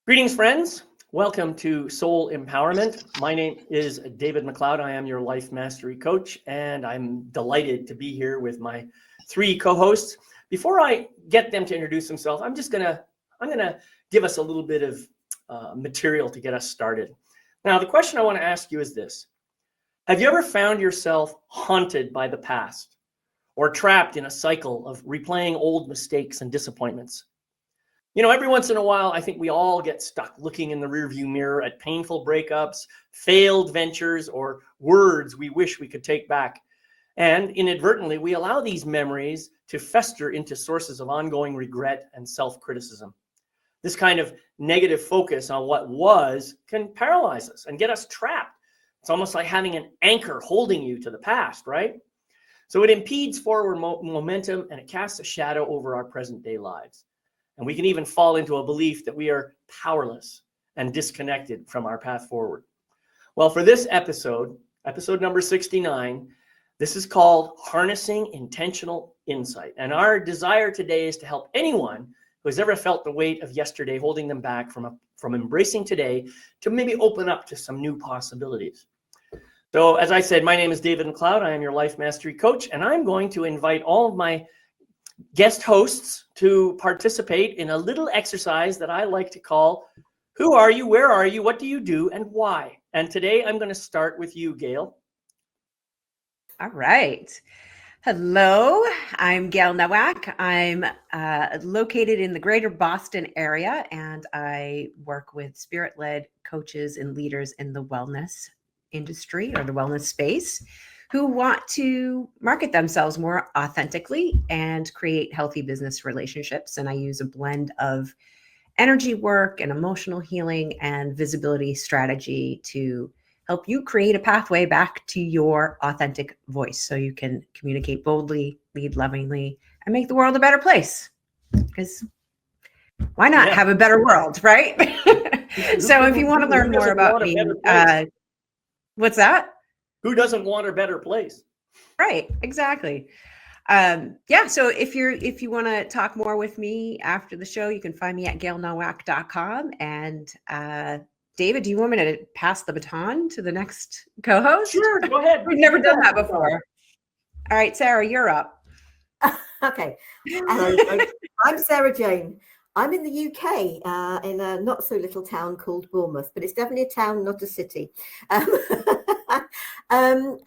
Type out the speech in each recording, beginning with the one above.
Greetings, friends. Welcome to Soul Empowerment. My name is David McLeod. I am your life mastery coach, and I'm delighted to be here with my three co-hosts. Before I get them to introduce themselves, I'm gonna give us a little bit of material to get us started. Now, the question I want to ask you is this: have you ever found yourself haunted by the past, or trapped in a cycle of replaying old mistakes and disappointments? You know, every once in a while, I think we all get stuck looking in the rearview mirror at painful breakups, failed ventures, or words we wish we could take back. And inadvertently, we allow these memories to fester into sources of ongoing regret and self-criticism. This kind of negative focus on what was can paralyze us and get us trapped. It's almost like having an anchor holding you to the past, right? So it impedes forward momentum, and it casts a shadow over our present day lives. And we can even fall into a belief that we are powerless and disconnected from our path forward. Well, for this episode number 69, this is called Harnessing Intentional Insight. And our desire today is to help anyone who has ever felt the weight of yesterday holding them back from embracing today to maybe open up to some new possibilities. So as I said, my name is David McLeod. I am your life mastery coach, and I'm going to invite all of my guest hosts to participate in a little exercise that I like to call, who are you, where are you, what do you do, and why? And today I'm going to start with you, Gail. All right. Hello, I'm Gail Nowak. I'm located in the greater Boston area, and I work with spirit-led coaches and leaders in the wellness industry or the wellness space who want to market themselves more authentically and create healthy business relationships. And I use a blend of energy work and emotional healing and visibility strategy to help you create a pathway back to your authentic voice so you can communicate boldly, lead lovingly, and make the world a better place. Because why not have a better world, right? So if you want to learn more about me, what's that? Who doesn't want a better place? Right, exactly. So if you want to talk more with me after the show, you can find me at gailnowak.com. And David, do you want me to pass the baton to the next co-host? Sure, go ahead. We've never done that before. All right, Sarah, you're up. Okay. Hello, I'm Sarah Jane. I'm in the UK, in a not so little town called Bournemouth, but it's definitely a town, not a city. And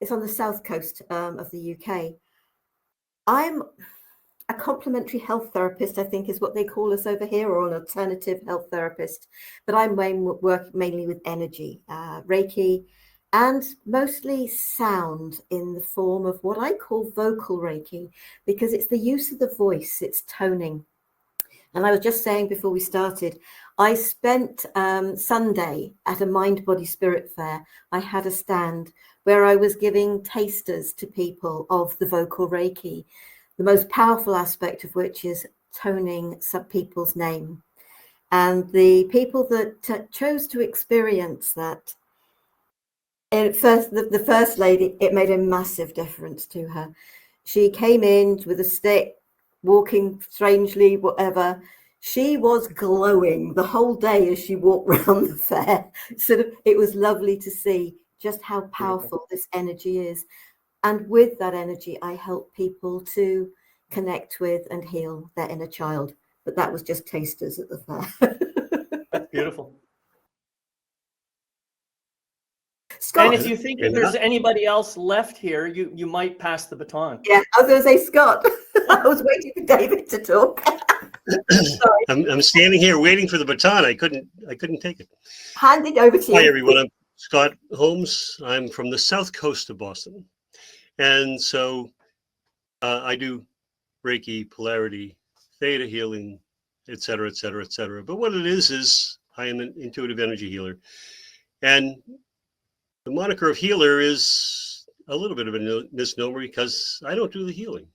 it's on the south coast of the UK. I'm a complementary health therapist, I think is what they call us over here, or an alternative health therapist. But I work mainly with energy, Reiki, and mostly sound in the form of what I call vocal Reiki, because it's the use of the voice, it's toning. And I was just saying before we started, I spent Sunday at a Mind, Body, Spirit fair. I had a stand where I was giving tasters to people of the vocal Reiki, the most powerful aspect of which is toning some people's name. And the people that chose to experience that, the first lady, it made a massive difference to her. She came in with a stick, walking strangely, whatever. She was glowing the whole day as she walked around the fair. It was lovely to see just how powerful this energy is. And with that energy, I help people to connect with and heal their inner child. But that was just tasters at the fair. That's beautiful. Scott, and if you think that there's anybody else left here, you might pass the baton. Yeah, I was going to say Scott. I was waiting for David to talk. I'm standing here waiting for the baton. I couldn't take it. Hand it over to you. Hi everyone. I'm Scott Holmes. I'm from the south coast of Boston, and so I do Reiki, polarity, theta healing, etc., etc., etc. But what it is I am an intuitive energy healer, and the moniker of healer is a little bit of a misnomer because I don't do the healing.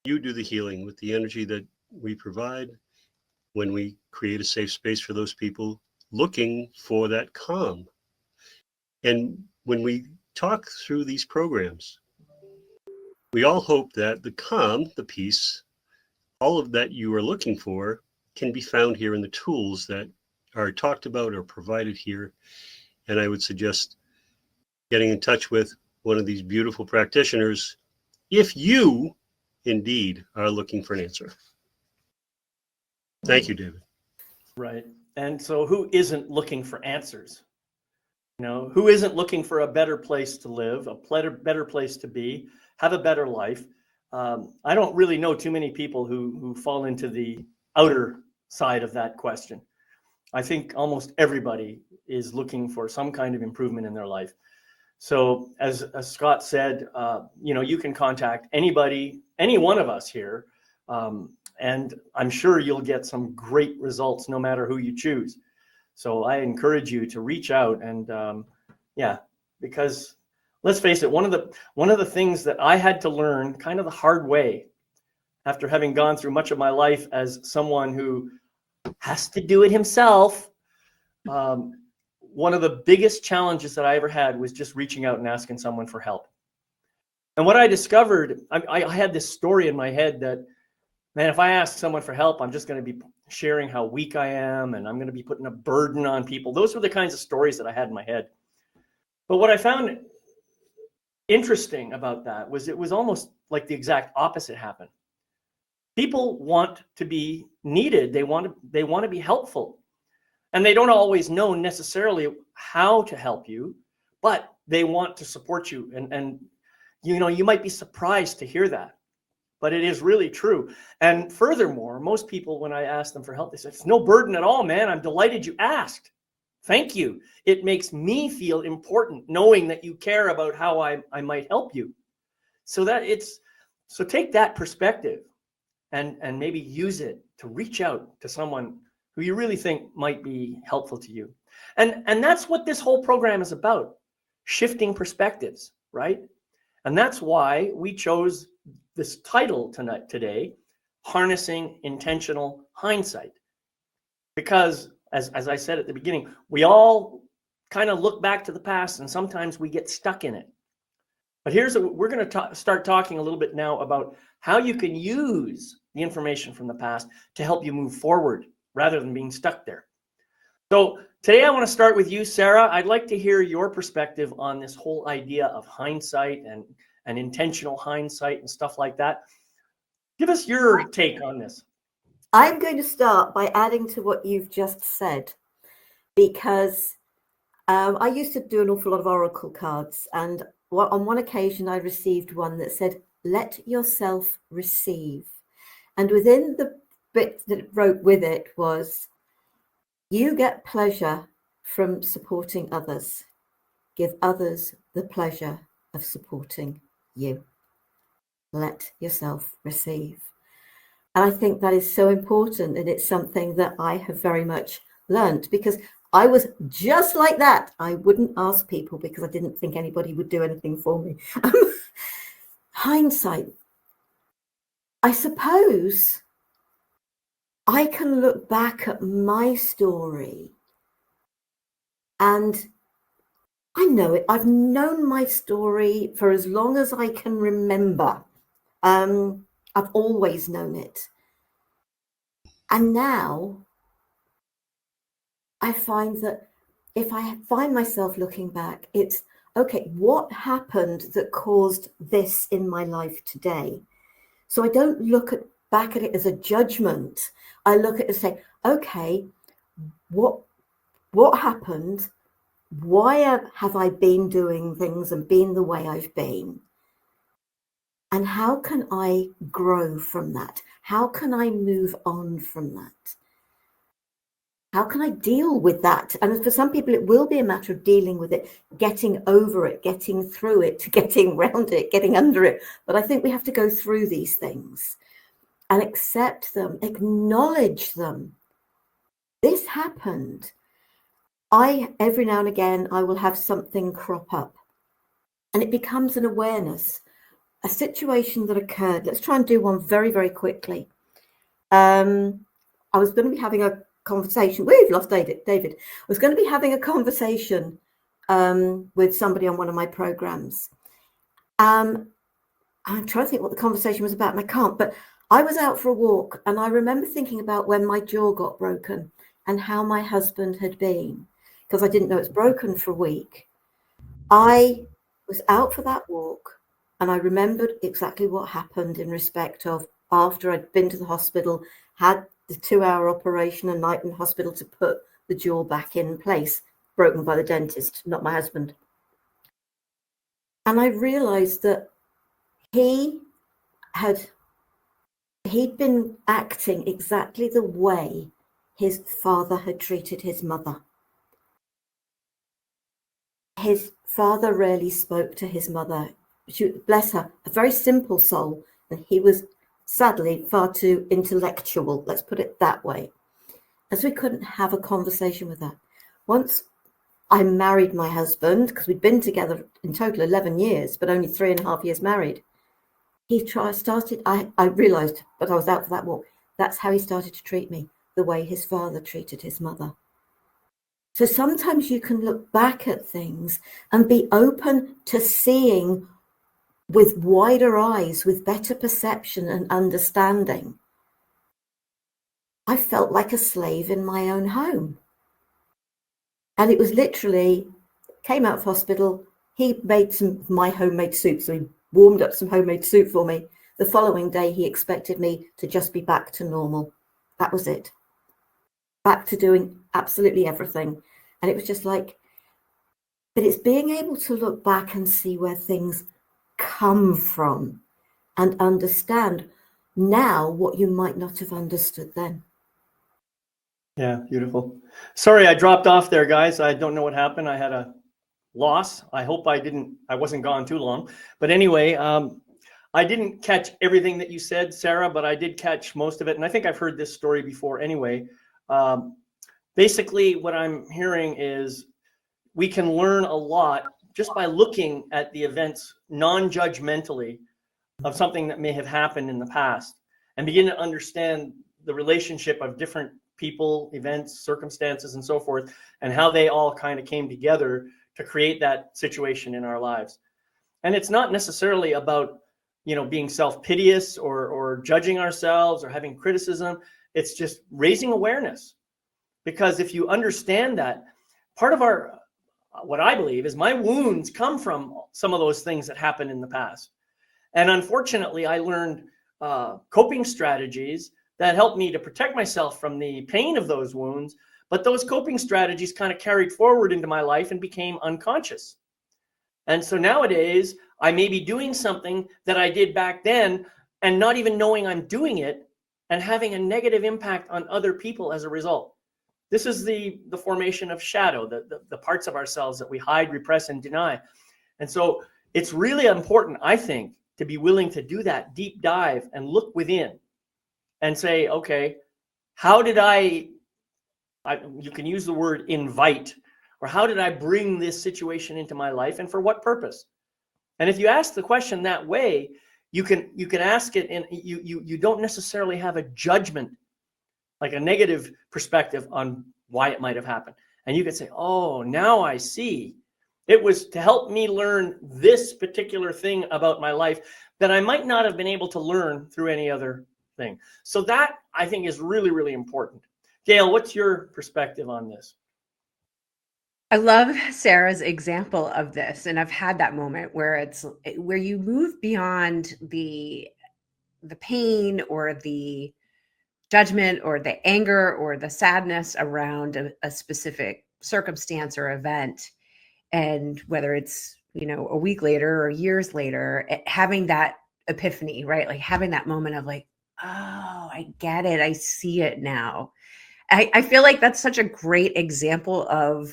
You do the healing with the energy that we provide when we create a safe space for those people looking for that calm. And when we talk through these programs, we all hope that the calm, the peace, all of that you are looking for can be found here in the tools that are talked about or provided here. And I would suggest getting in touch with one of these beautiful practitioners if you indeed are looking for an answer. Thank you, David. Right. And so who isn't looking for answers? You know, who isn't looking for a better place to live, a better place to be, have a better life? I don't really know too many people who fall into the outer side of that question. I think almost everybody is looking for some kind of improvement in their life. So as Scott said, you can contact anybody, any one of us here, and I'm sure you'll get some great results no matter who you choose. So I encourage you to reach out and because let's face it, one of the things that I had to learn kind of the hard way after having gone through much of my life as someone who has to do it himself. One of the biggest challenges that I ever had was just reaching out and asking someone for help. And what I discovered, I had this story in my head that, man, if I ask someone for help, I'm just going to be sharing how weak I am and I'm going to be putting a burden on people. Those were the kinds of stories that I had in my head. But what I found interesting about that was it was almost like the exact opposite happened. People want to be needed. They want to be helpful. And they don't always know necessarily how to help you, but they want to support you. And you might be surprised to hear that, but it is really true. And furthermore, most people, when I ask them for help, they say, it's no burden at all, man. I'm delighted you asked. Thank you. It makes me feel important knowing that you care about how I might help you. So take that perspective and maybe use it to reach out to someone who you really think might be helpful to you. And that's what this whole program is about, shifting perspectives, right? And that's why we chose this title today, Harnessing Intentional Hindsight. Because as I said at the beginning, we all kind of look back to the past and sometimes we get stuck in it. But we're going to start talking a little bit now about how you can use the information from the past to help you move forward rather than being stuck there. So today I want to start with you, Sarah. I'd like to hear your perspective on this whole idea of hindsight and intentional hindsight and stuff like that. Give us your take on this. I'm going to start by adding to what you've just said, because I used to do an awful lot of oracle cards, and on one occasion I received one that said, let yourself receive. And within the bit that it wrote with it was, you get pleasure from supporting others. Give others the pleasure of supporting you. Let yourself receive. And I think that is so important. And it's something that I have very much learned, because I was just like that. I wouldn't ask people because I didn't think anybody would do anything for me. Hindsight. I suppose I can look back at my story and I know it. I've known my story for as long as I can remember. I've always known it. And now I find that if I find myself looking back, it's, okay, what happened that caused this in my life today? So I don't look back at it as a judgment. I look at it and say, okay, what happened? Why have I been doing things and been the way I've been? And how can I grow from that? How can I move on from that? How can I deal with that? And for some people, it will be a matter of dealing with it, getting over it, getting through it, getting around it, getting under it. But I think we have to go through these things and accept them, acknowledge them. This happened. Every now and again, I will have something crop up and it becomes an awareness, a situation that occurred. Let's try and do one very, very quickly. I was going to be having a conversation. We've lost David. I was going to be having a conversation with somebody on one of my programs. I'm trying to think what the conversation was about and I can't, but I was out for a walk, and I remember thinking about when my jaw got broken and how my husband had been, because I didn't know it's broken for a week. I was out for that walk, and I remembered exactly what happened in respect of after I'd been to the hospital, had the 2-hour operation a night in hospital to put the jaw back in place, broken by the dentist, not my husband. And I realized that he'd been acting exactly the way his father had treated his mother. His father rarely spoke to his mother. She, bless her, a very simple soul, and he was sadly far too intellectual, let's put it that way, as we couldn't have a conversation with her. Once I married my husband, because we'd been together in total 11 years, but only 3.5 years married, I realized, but I was out for that walk, that's how he started to treat me, the way his father treated his mother. So sometimes you can look back at things and be open to seeing with wider eyes, with better perception and understanding. I felt like a slave in my own home. And it was literally, came out of hospital, he made some of my homemade soup. So he warmed up some homemade soup for me. The following day, he expected me to just be back to normal. That was it. Back to doing absolutely everything. And it was just like, but it's being able to look back and see where things come from and understand now what you might not have understood then. Yeah, beautiful. Sorry, I dropped off there, guys. I don't know what happened. I had a loss. I hope I wasn't gone too long. But anyway, I didn't catch everything that you said, Sarah, but I did catch most of it. And I think I've heard this story before anyway. Basically, what I'm hearing is we can learn a lot just by looking at the events non-judgmentally of something that may have happened in the past and begin to understand the relationship of different people, events, circumstances, and so forth, and how they all kind of came together to create that situation in our lives. And it's not necessarily about, being self-piteous or judging ourselves or having criticism. It's just raising awareness. Because if you understand that, part of what I believe is my wounds come from some of those things that happened in the past. And unfortunately, I learned coping strategies that helped me to protect myself from the pain of those wounds. But those coping strategies kind of carried forward into my life and became unconscious. And so nowadays, I may be doing something that I did back then and not even knowing I'm doing it and having a negative impact on other people as a result. This is the formation of shadow, the parts of ourselves that we hide, repress, and deny. And so it's really important, I think, to be willing to do that deep dive and look within and say, okay, how did you can use the word invite, or how did I bring this situation into my life and for what purpose? And if you ask the question that way, you can ask it and you don't necessarily have a judgment, like a negative perspective on why it might have happened. And you can say, oh, now I see. It was to help me learn this particular thing about my life that I might not have been able to learn through any other thing. So that, I think, is really, really important. Gail, what's your perspective on this? I love Sarah's example of this. And I've had that moment where you move beyond the pain or the judgment or the anger or the sadness around a specific circumstance or event. And whether it's, a week later or years later, having that epiphany, right? Like having that moment of like, oh, I get it. I see it now. I feel like that's such a great example of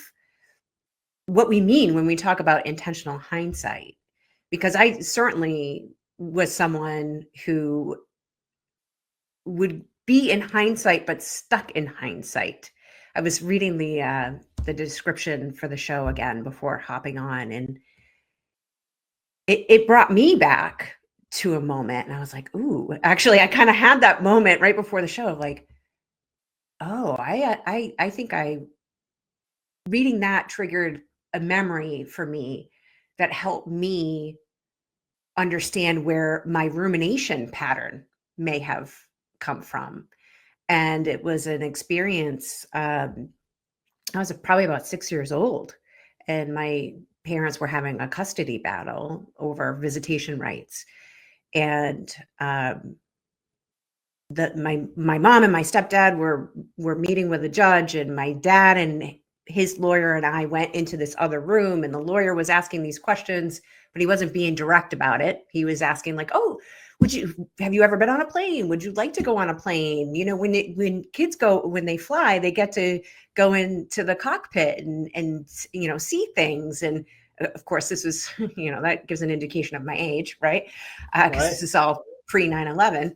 what we mean when we talk about intentional hindsight, because I certainly was someone who would be in hindsight, but stuck in hindsight. I was reading the description for the show again before hopping on, and it brought me back to a moment, and I was like, ooh, actually, I kind of had that moment right before the show of like, oh, I think reading that triggered a memory for me that helped me understand where my rumination pattern may have come from. And it was an experience. I was probably about 6 years old, and my parents were having a custody battle over visitation rights. And my mom and my stepdad were meeting with a judge, and my dad and his lawyer and I went into this other room, and the lawyer was asking these questions, but he wasn't being direct about it. He was asking like, "Oh, have you ever been on a plane? Would you like to go on a plane?" You know, when kids when they fly, they get to go into the cockpit and you know, see things. And of course, this was, you know, that gives an indication of my age, right? Because this is all pre 9/11.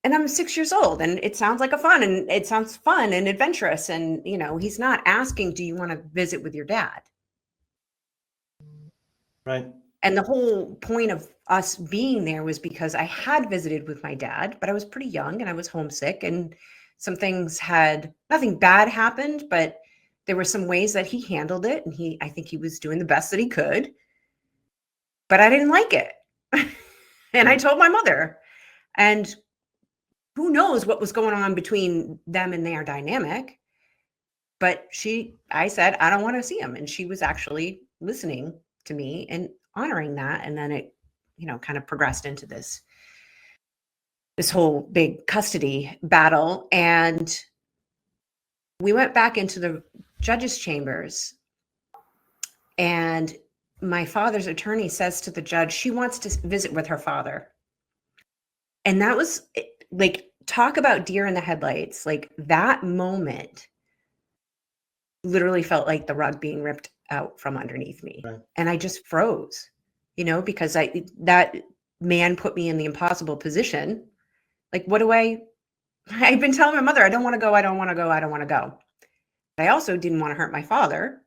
And I'm 6 years old, and it sounds like it sounds fun and adventurous. And, you know, he's not asking, do you want to visit with your dad? Right. And the whole point of us being there was because I had visited with my dad, but I was pretty young and I was homesick, and some things nothing bad happened, but there were some ways that he handled it. And I think he was doing the best that he could, but I didn't like it. And I told my mother, and who knows what was going on between them and their dynamic. But I said, I don't want to see him. And she was actually listening to me and honoring that. And then it, you know, kind of progressed into this whole big custody battle. And we went back into the judge's chambers, and my father's attorney says to the judge, she wants to visit with her father. And that was like, talk about deer in the headlights. Like, that moment literally felt like the rug being ripped out from underneath me. Right. And I just froze, you know, because that man put me in the impossible position. Like, I've been telling my mother, I don't want to go. I don't want to go. I don't want to go. But I also didn't want to hurt my father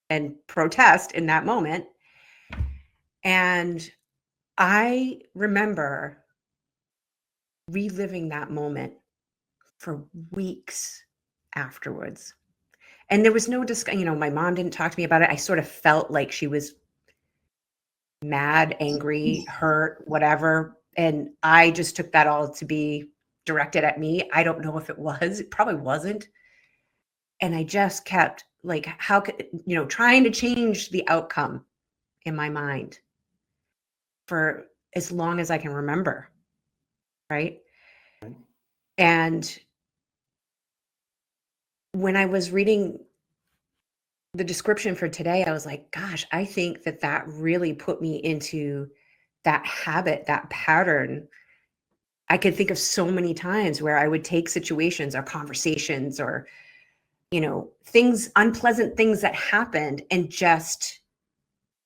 and protest in that moment. And I remember reliving that moment for weeks afterwards. And there was no discussion, you know, my mom didn't talk to me about it. I sort of felt like she was mad, angry, hurt, whatever. And I just took that all to be directed at me. I don't know if it was, it probably wasn't. And I just kept like, how could, you know, trying to change the outcome in my mind for as long as I can remember. Right. And when I was reading the description for today, I was like, gosh, I think that really put me into that habit, that pattern. I could think of so many times where I would take situations or conversations or, you know, unpleasant things that happened, and just,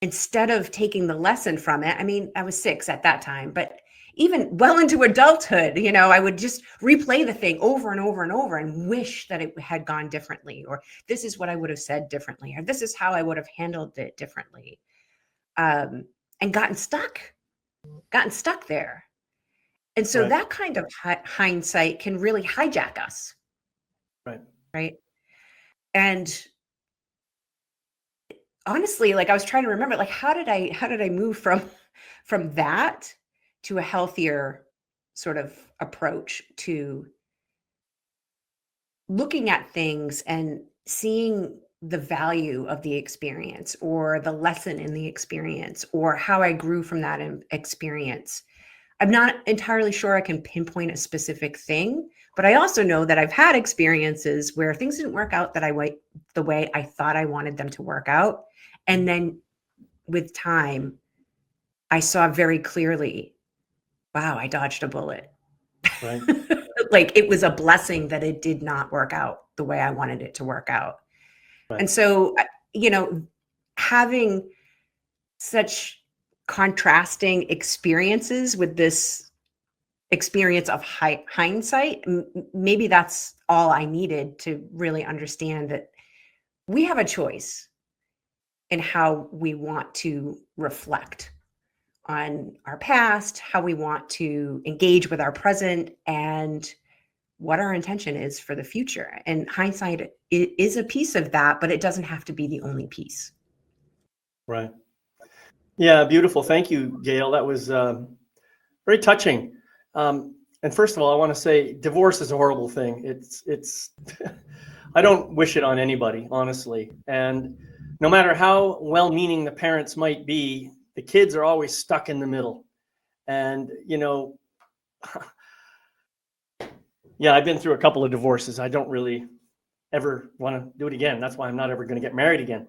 instead of taking the lesson from it, I mean, I was 6 at that time, but even well into adulthood, you know, I would just replay the thing over and over and over and wish that it had gone differently, or this is what I would have said differently, or this is how I would have handled it differently. And gotten stuck there. And so that kind of hindsight can really hijack us. Right. And honestly, like, I was trying to remember, like, how did I move from that to a healthier sort of approach to looking at things and seeing the value of the experience, or the lesson in the experience, or how I grew from that experience. I'm not entirely sure I can pinpoint a specific thing, but I also know that I've had experiences where things didn't work out the way I thought I wanted them to work out. And then with time, I saw very clearly, wow, I dodged a bullet. Right. Like, it was a blessing that it did not work out the way I wanted it to work out. Right. And so, you know, having such contrasting experiences with this experience of hindsight, maybe that's all I needed to really understand that we have a choice in how we want to reflect on our past, how we want to engage with our present, and what our intention is for the future. And hindsight is a piece of that, but it doesn't have to be the only piece. Right. Yeah, beautiful. Thank you, Gail. That was Very touching. And first of all, I want to say divorce is a horrible thing. It's I don't wish it on anybody, honestly. And no matter how well-meaning the parents might be, the kids are always stuck in the middle. And, yeah, I've been through a couple of divorces. I don't really ever want to do it again. That's why I'm not ever going to get married again.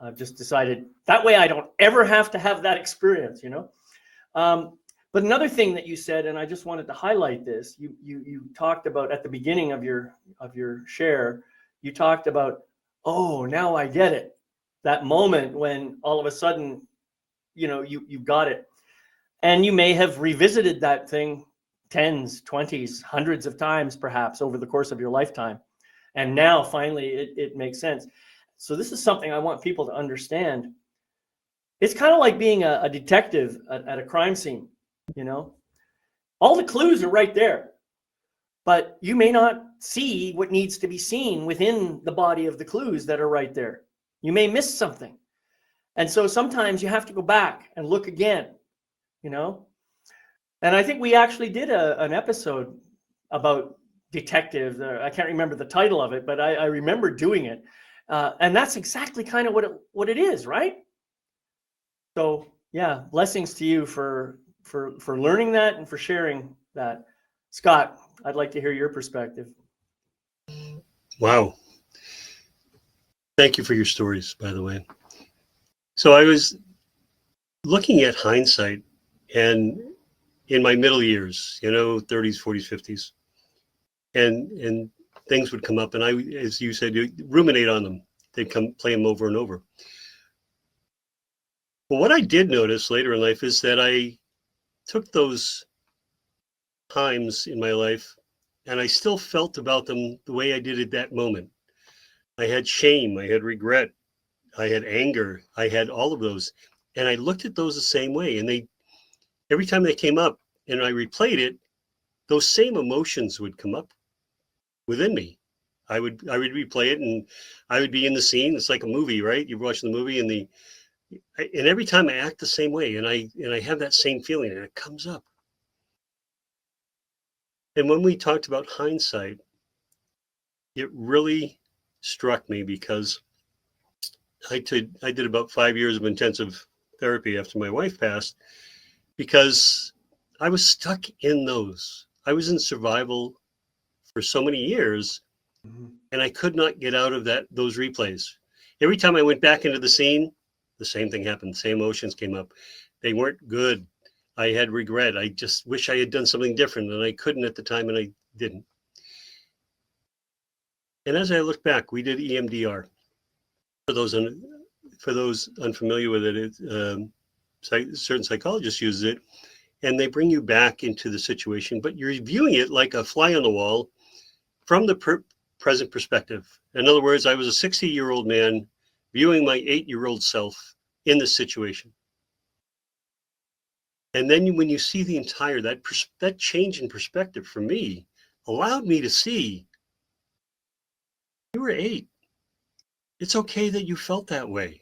I've just decided that way I don't ever have to have that experience, But another thing that you said, and I just wanted to highlight this, you talked about at the beginning of your share, you talked about, oh, now I get it. That moment when all of a sudden, you got it. And you may have revisited that thing tens, 20s, hundreds of times, perhaps over the course of your lifetime. And now finally it makes sense. So this is something I want people to understand. It's kind of like being a detective at a crime scene. All the clues are right there, but you may not see what needs to be seen within the body of the clues that are right there. You may miss something. And so sometimes you have to go back and look again, And I think we actually did an episode about detective. I can't remember the title of it, but I remember doing it. And that's exactly kind of what it is, right? So yeah, blessings to you for learning that and for sharing that. Scott, I'd like to hear your perspective. Wow. Thank you for your stories, by the way. So I was looking at hindsight, and in my middle years, 30s, 40s, 50s, and things would come up, and I, as you said, you ruminate on them. They'd play them over and over. But what I did notice later in life is that I took those times in my life and I still felt about them the way I did at that moment. I had shame, I had regret, I had anger, I had all of those. And I looked at those the same way. And every time they came up and I replayed it, those same emotions would come up within me. I would replay it and I would be in the scene. It's like a movie, right? You're watching the movie and every time I act the same way and I have that same feeling and it comes up. And when we talked about hindsight, it really struck me because I did about 5 years of intensive therapy after my wife passed because I was stuck in those. I was in survival for so many years and I could not get out of those replays. Every time I went back into the scene, the same thing happened. The same emotions came up. They weren't good. I had regret. I just wish I had done something different and I couldn't at the time and I didn't. And as I look back, we did EMDR. For those unfamiliar with it, certain psychologists use it, and they bring you back into the situation, but you're viewing it like a fly on the wall from the present perspective. In other words, I was a 60-year-old man viewing my 8-year-old self in this situation. And then when you see the entire, that change in perspective for me allowed me to see you were 8. It's okay that you felt that way.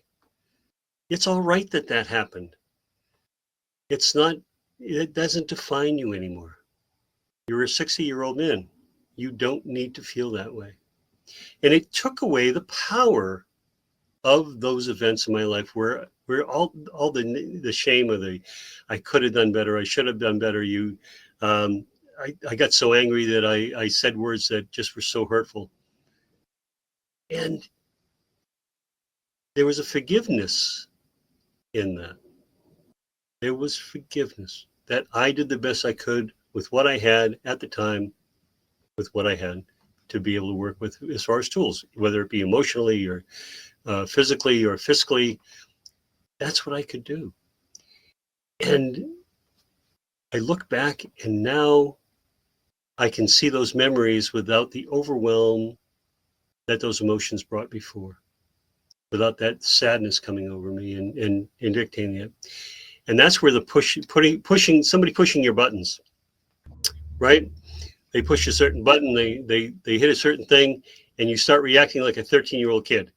It's all right that happened. It doesn't define you anymore. You're a 60-year-old man. You don't need to feel that way. And it took away the power of those events in my life where all the shame of I could have done better, I should have done better. I got so angry that I said words that just were so hurtful. And there was a forgiveness in that. There was forgiveness that I did the best I could with what I had at the time, with what I had to be able to work with as far as tools, whether it be emotionally or physically or fiscally. That's what I could do. And I look back and now I can see those memories without the overwhelm that those emotions brought before, without that sadness coming over me and dictating it. And that's where somebody pushing your buttons, right? They push a certain button, they hit a certain thing, and you start reacting like a 13-year-old kid.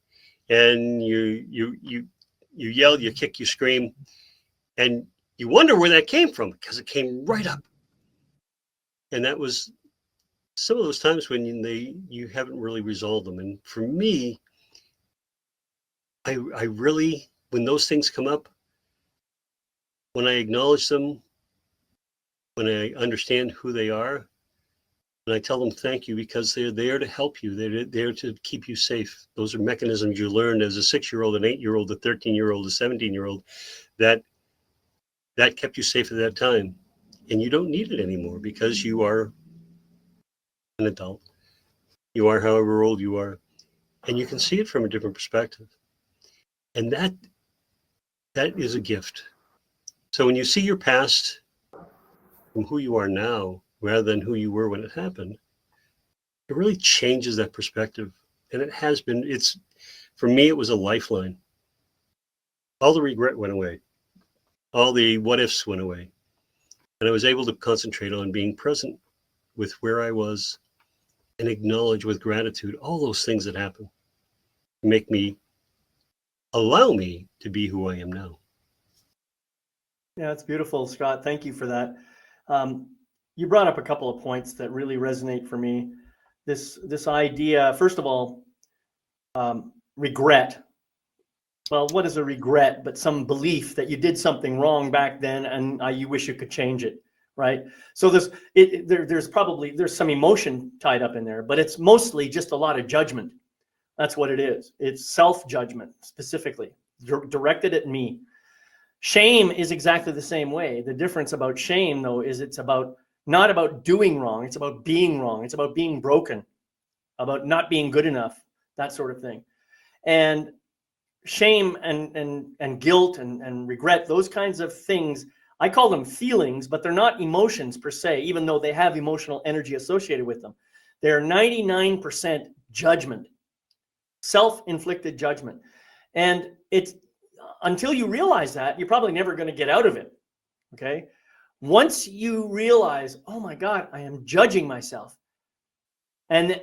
And you yell, you kick, you scream, and you wonder where that came from, because it came right up. And that was some of those times when you haven't really resolved them. And for me, I really, when those things come up, when I acknowledge them, when I understand who they are, and I tell them thank you, because they're there to help you. They're there to keep you safe. Those are mechanisms you learned as a 6-year-old, an 8-year-old, a 13-year-old, a 17-year-old, that kept you safe at that time. And you don't need it anymore, because you are an adult. You are however old you are. And you can see it from a different perspective. And that is a gift. So when you see your past from who you are now, rather than who you were when it happened, it really changes that perspective. And it has been, for me, it was a lifeline. All the regret went away. All the what ifs went away. And I was able to concentrate on being present with where I was and acknowledge with gratitude all those things that happened. Allow me to be who I am now. Yeah, it's beautiful, Scott. Thank you for that. You brought up a couple of points that really resonate for me. This idea, first of all, regret. Well, what is a regret but some belief that you did something wrong back then and you wish you could change it, right? So there's some emotion tied up in there, but it's mostly just a lot of judgment. That's what it is. It's self-judgment specifically directed at me. Shame is exactly the same way. The difference about shame, though, is it's not about doing wrong. It's about being wrong. It's about being broken, about not being good enough, that sort of thing. And shame and guilt and regret, those kinds of things, I call them feelings, but they're not emotions per se, even though they have emotional energy associated with them. They're 99% judgment, self-inflicted judgment. And it's until you realize that, you're probably never going to get out of it. Okay. Once you realize, oh my God, I am judging myself. And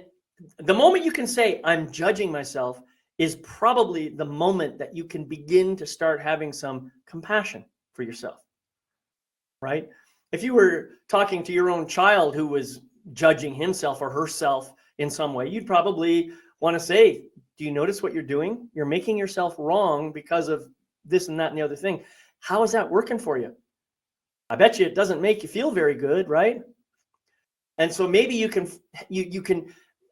the moment you can say, I'm judging myself, is probably the moment that you can begin to start having some compassion for yourself. Right? If you were talking to your own child who was judging himself or herself in some way, you'd probably want to say, do you notice what you're doing? You're making yourself wrong because of this and that and the other thing. How is that working for you? I bet you it doesn't make you feel very good, right? And so maybe you can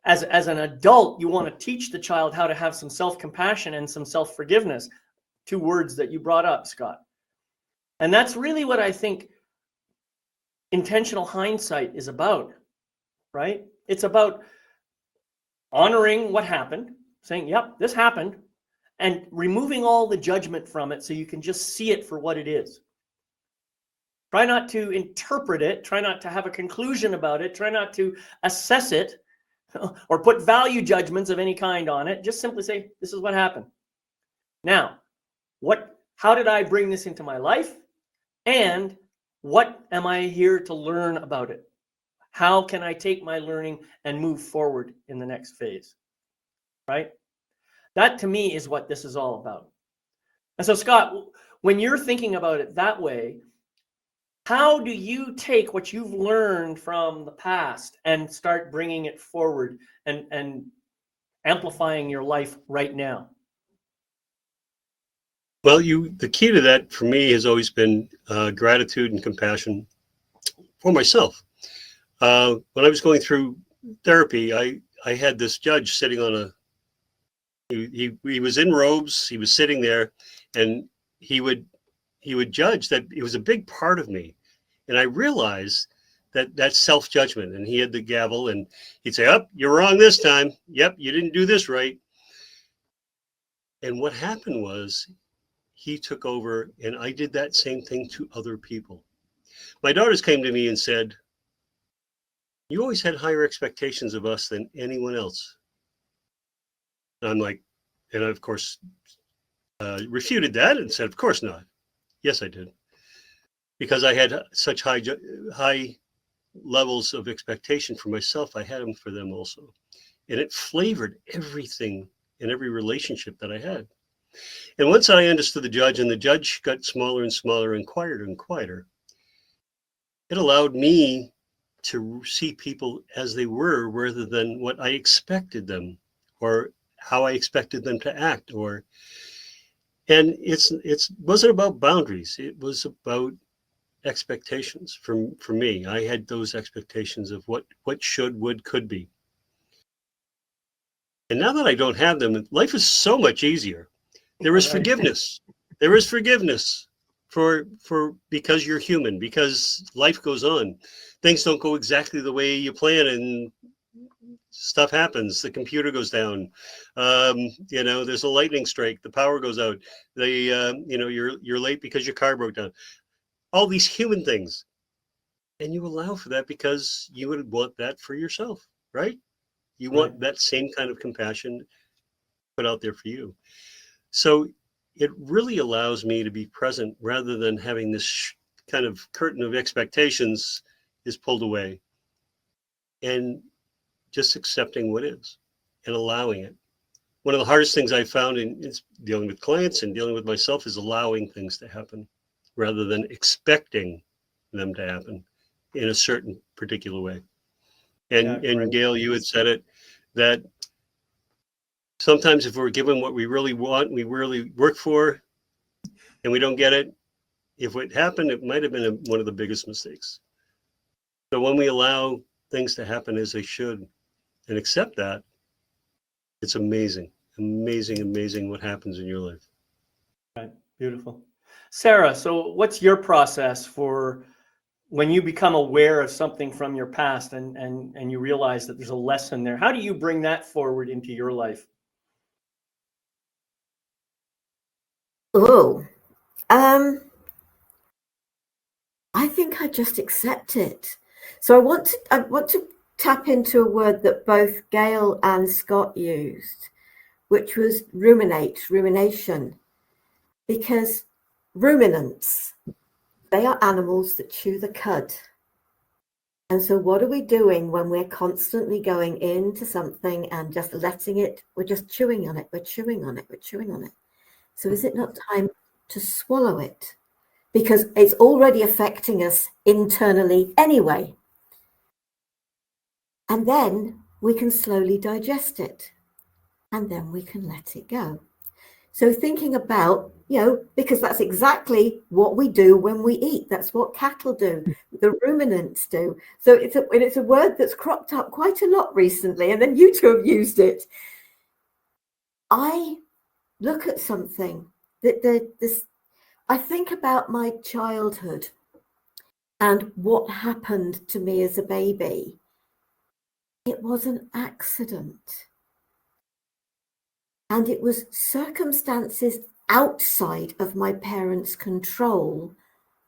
as an adult, you want to teach the child how to have some self-compassion and some self-forgiveness, 2 words that you brought up, Scott. And that's really what I think intentional hindsight is about, right? It's about honoring what happened, saying, yep, this happened, and removing all the judgment from it so you can just see it for what it is. Try not to interpret it. Try not to have a conclusion about it. Try not to assess it or put value judgments of any kind on it. Just simply say, this is what happened. Now, how did I bring this into my life? And what am I here to learn about it? How can I take my learning and move forward in the next phase? Right? That to me is what this is all about. And so, Scott, when you're thinking about it that way, how do you take what you've learned from the past and start bringing it forward and amplifying your life right now? Well, the key to that for me has always been gratitude and compassion for myself. When I was going through therapy, I had this judge sitting on he was in robes. He was sitting there, and he would judge that it was a big part of me. And I realized that's self-judgment. And he had the gavel, and he'd say, "Oh, you're wrong this time. Yep, you didn't do this right." And what happened was he took over, and I did that same thing to other people. My daughters came to me and said, "You always had higher expectations of us than anyone else." And I'm like, and I, of course, refuted that and said, "Of course not." Yes, I did. Because I had such high levels of expectation for myself, I had them for them also. And it flavored everything in every relationship that I had. And once I understood the judge, and the judge got smaller and smaller and quieter, it allowed me to see people as they were rather than what I expected them or how I expected them to act. And it wasn't about boundaries. It was about expectations for me. I had those expectations of what should, would, could be. And now that I don't have them, life is so much easier. There is forgiveness. There is forgiveness for because you're human, because life goes on. Things don't go exactly the way you plan, and stuff happens. The computer goes down. There's a lightning strike. The power goes out. You're late because your car broke down. All these human things, and you allow for that because you would want that for yourself, right? You want that same kind of compassion put out there for you. So it really allows me to be present rather than having this kind of curtain of expectations is pulled away, and just accepting what is and allowing it. One of the hardest things I found in dealing with clients and dealing with myself is allowing things to happen rather than expecting them to happen in a certain particular way. And Gail, you had said it, that sometimes if we're given what we really want, we really work for, and we don't get it, if it happened, it might have been one of the biggest mistakes. So when we allow things to happen as they should and accept that, it's amazing what happens in your life. Right. Beautiful. Sarah, so what's your process for when you become aware of something from your past and you realize that there's a lesson there? How do you bring that forward into your life? Oh, I think I just accept it. So I want to tap into a word that both Gail and Scott used, which was rumination, because ruminants, they are animals that chew the cud. And so what are we doing when we're constantly going into something and just letting it, we're just chewing on it, we're chewing on it. So is it not time to swallow it? Because it's already affecting us internally anyway. And then we can slowly digest it, and then we can let it go. So thinking about, because that's exactly what we do when we eat. That's what cattle do, the ruminants do. So it's a word that's cropped up quite a lot recently, and then you two have used it. I look at something I think about my childhood and what happened to me as a baby. It was an accident. And it was circumstances outside of my parents' control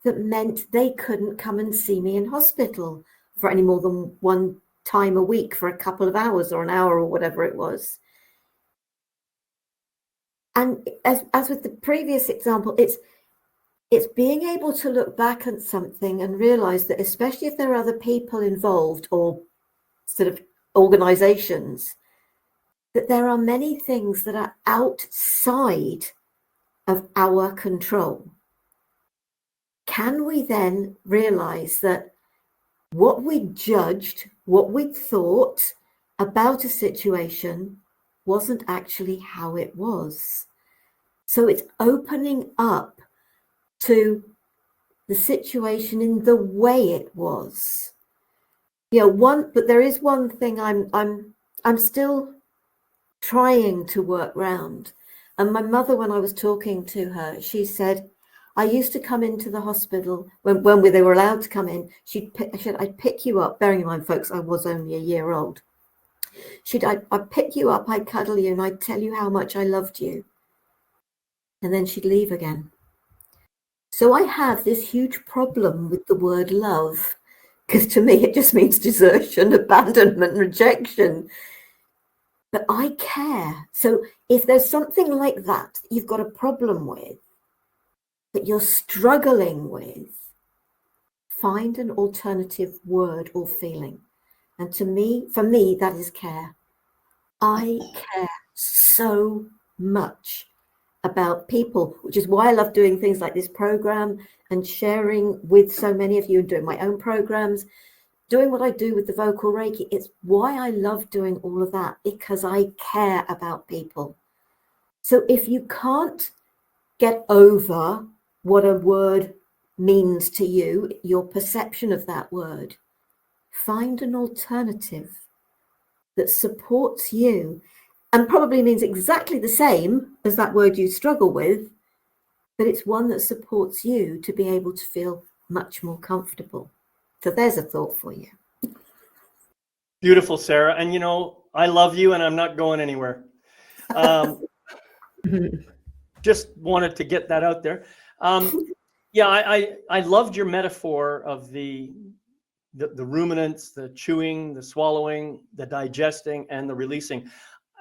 that meant they couldn't come and see me in hospital for any more than one time a week for a couple of hours or an hour or whatever it was. And as with the previous example, it's being able to look back at something and realize that, especially if there are other people involved or sort of organizations, that there are many things that are outside of our control. Can we then realize that what we judged, what we thought about a situation wasn't actually how it was? So it's opening up to the situation in the way it was. But there is one thing I'm still trying to work round. And my mother, when I was talking to her, she said, I used to come into the hospital when they were allowed to come in. I'd pick you up, bearing in mind, folks, I was only a year old. I'd pick you up, I'd cuddle you, and I'd tell you how much I loved you. And then she'd leave again. So I have this huge problem with the word love, because to me it just means desertion, abandonment, rejection. But I care. So if there's something like that you've got a problem with, that you're struggling with, find an alternative word or feeling. And for me, that is care. I care so much about people, which is why I love doing things like this program and sharing with so many of you and doing my own programs, doing what I do with the vocal Reiki. It's why I love doing all of that, because I care about people. So if you can't get over what a word means to you, your perception of that word, find an alternative that supports you and probably means exactly the same as that word you struggle with, but it's one that supports you to be able to feel much more comfortable. So there's a thought for you. Beautiful, Sarah. And I love you and I'm not going anywhere. Just wanted to get that out there. Yeah, I loved your metaphor of the ruminants, the chewing, the swallowing, the digesting, and the releasing.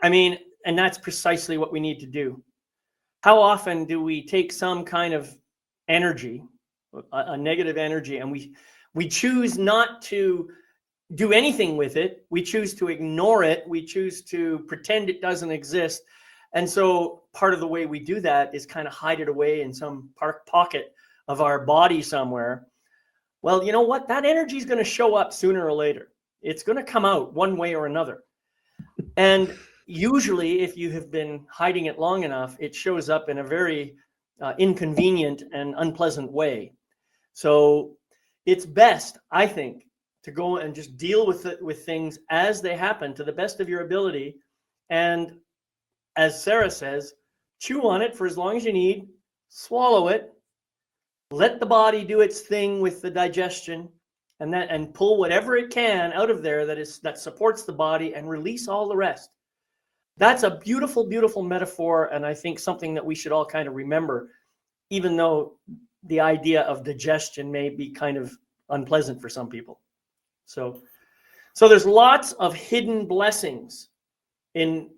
I mean, and that's precisely what we need to do. How often do we take some kind of energy, a negative energy, and we choose not to do anything with it? We choose to ignore it. We choose to pretend it doesn't exist. And so part of the way we do that is kind of hide it away in some pocket of our body somewhere. Well, you know what? That energy is going to show up sooner or later. It's going to come out one way or another. And usually, if you have been hiding it long enough, it shows up in a very inconvenient and unpleasant way. So it's best, I think, to go and just deal with it, with things as they happen to the best of your ability. And as Sarah says, chew on it for as long as you need, swallow it, let the body do its thing with the digestion, and pull whatever it can out of there that supports the body, and release all the rest. That's a beautiful, beautiful metaphor, and I think something that we should all kind of remember, even though the idea of digestion may be kind of unpleasant for some people. So there's lots of hidden blessings in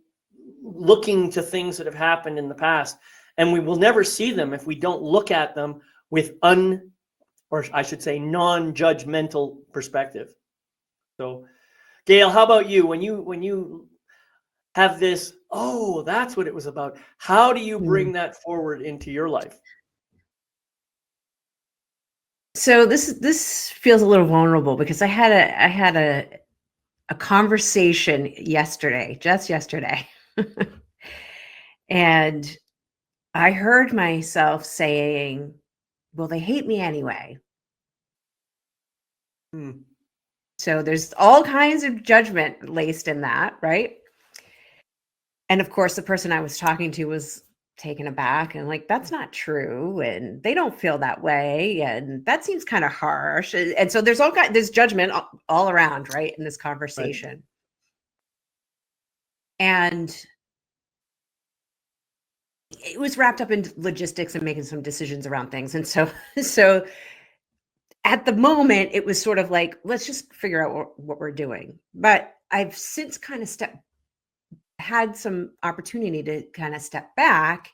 looking to things that have happened in the past, and we will never see them if we don't look at them with non-judgmental perspective. So, Gail, how about you? When you have this, oh, that's what it was about, how do you bring that forward into your life? So this feels a little vulnerable because I had a conversation just yesterday. And I heard myself saying, well, they hate me anyway. So there's all kinds of judgment laced in that, right? And of course, the person I was talking to was taken aback and like, that's not true. And they don't feel that way. And that seems kind of harsh. And so there's judgment all around, right, in this conversation. Right. And it was wrapped up in logistics and making some decisions around things. And so at the moment, it was sort of like, let's just figure out what we're doing. But I've since kind of had some opportunity to kind of step back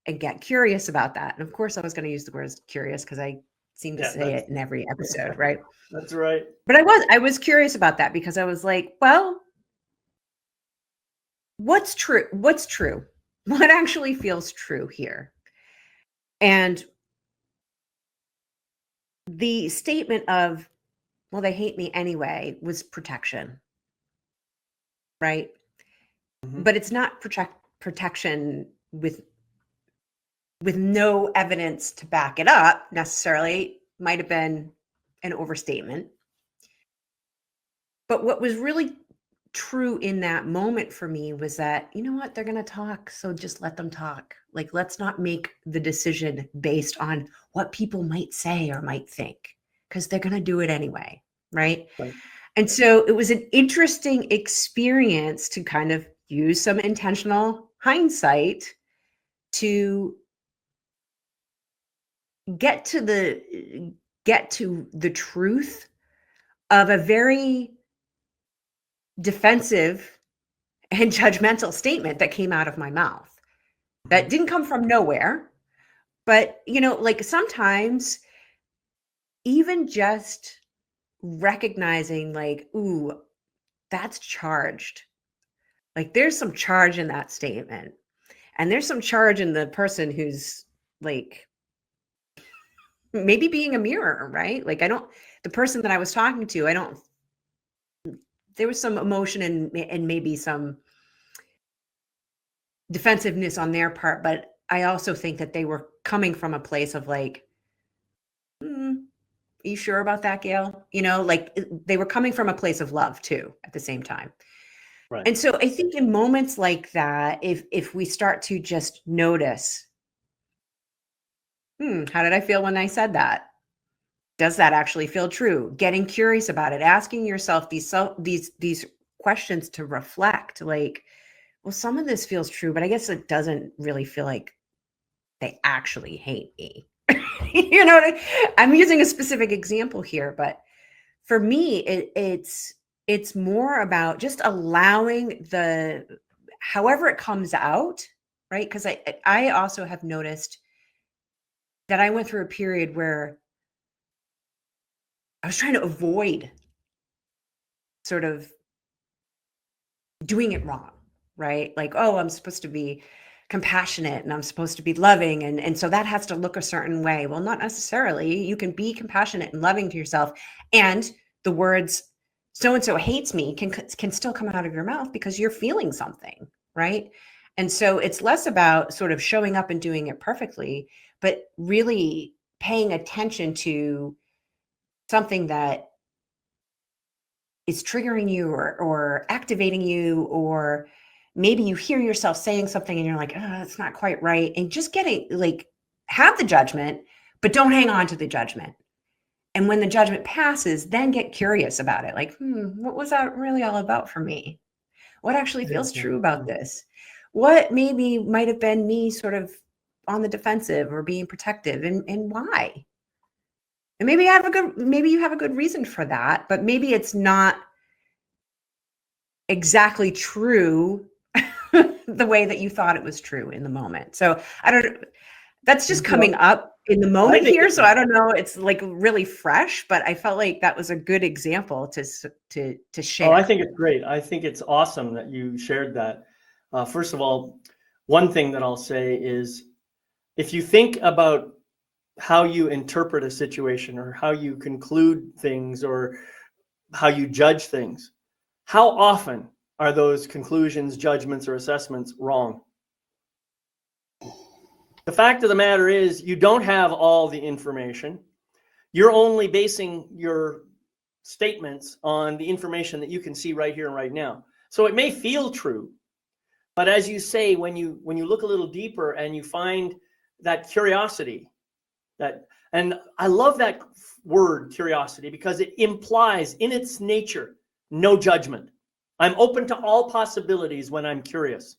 and get curious about that. And of course, I was going to use the word curious because I seem to say it in every episode, right? That's right. But I was curious about that because I was like, well, what's true? What's true? What actually feels true here? And the statement of, well, they hate me anyway, was protection, right? Mm-hmm. But it's not protection with no evidence to back it up necessarily. Might have been an overstatement. But what was really true in that moment for me was that, you know what, they're going to talk, so just let them talk. Like, let's not make the decision based on what people might say or might think, because they're going to do it anyway, right? And so it was an interesting experience to kind of use some intentional hindsight to get to the truth of a very defensive and judgmental statement that came out of my mouth that didn't come from nowhere. But, like sometimes even just recognizing like, ooh, that's charged. Like there's some charge in that statement. And there's some charge in the person who's like maybe being a mirror, right? Like the person that I was talking to, there was some emotion and maybe some defensiveness on their part, but I also think that they were coming from a place of like, are you sure about that, Gail? Like they were coming from a place of love too at the same time. Right. And so I think in moments like that, if we start to just notice, how did I feel when I said that? Does that actually feel true? Getting curious about it, asking yourself these questions to reflect, like, well, some of this feels true, but I guess it doesn't really feel like they actually hate me. You know what I'm using a specific example here, but for me, it's more about just allowing however it comes out, right? Because I also have noticed that I went through a period where I was trying to avoid sort of doing it wrong, right? Like, oh, I'm supposed to be compassionate and I'm supposed to be loving. And so that has to look a certain way. Well, not necessarily. You can be compassionate and loving to yourself. And the words, so-and-so hates me can still come out of your mouth because you're feeling something, right? And so it's less about sort of showing up and doing it perfectly, but really paying attention to something that is triggering you or activating you, or maybe you hear yourself saying something and you're like, oh, it's not quite right. And just getting like, have the judgment, but don't hang on to the judgment. And when the judgment passes, then get curious about it. Like, what was that really all about for me? What actually feels true about this? What maybe might have been me sort of on the defensive or being protective, and why? And maybe you have a good reason for that, but maybe it's not exactly true the way that you thought it was true in the moment. So that's just coming up in the moment here. So I don't know, it's like really fresh, but I felt like that was a good example to share. Oh, I think it's great. I think it's awesome that you shared that. First of all, one thing that I'll say is if you think about how you interpret a situation or how you conclude things or how you judge things, how often are those conclusions, judgments, or assessments wrong? The fact of the matter is you don't have all the information. You're only basing your statements on the information that you can see right here and right now. So it may feel true, but as you say, when you look a little deeper and you find that curiosity, and I love that word curiosity because it implies in its nature no judgment. I'm open to all possibilities when I'm curious.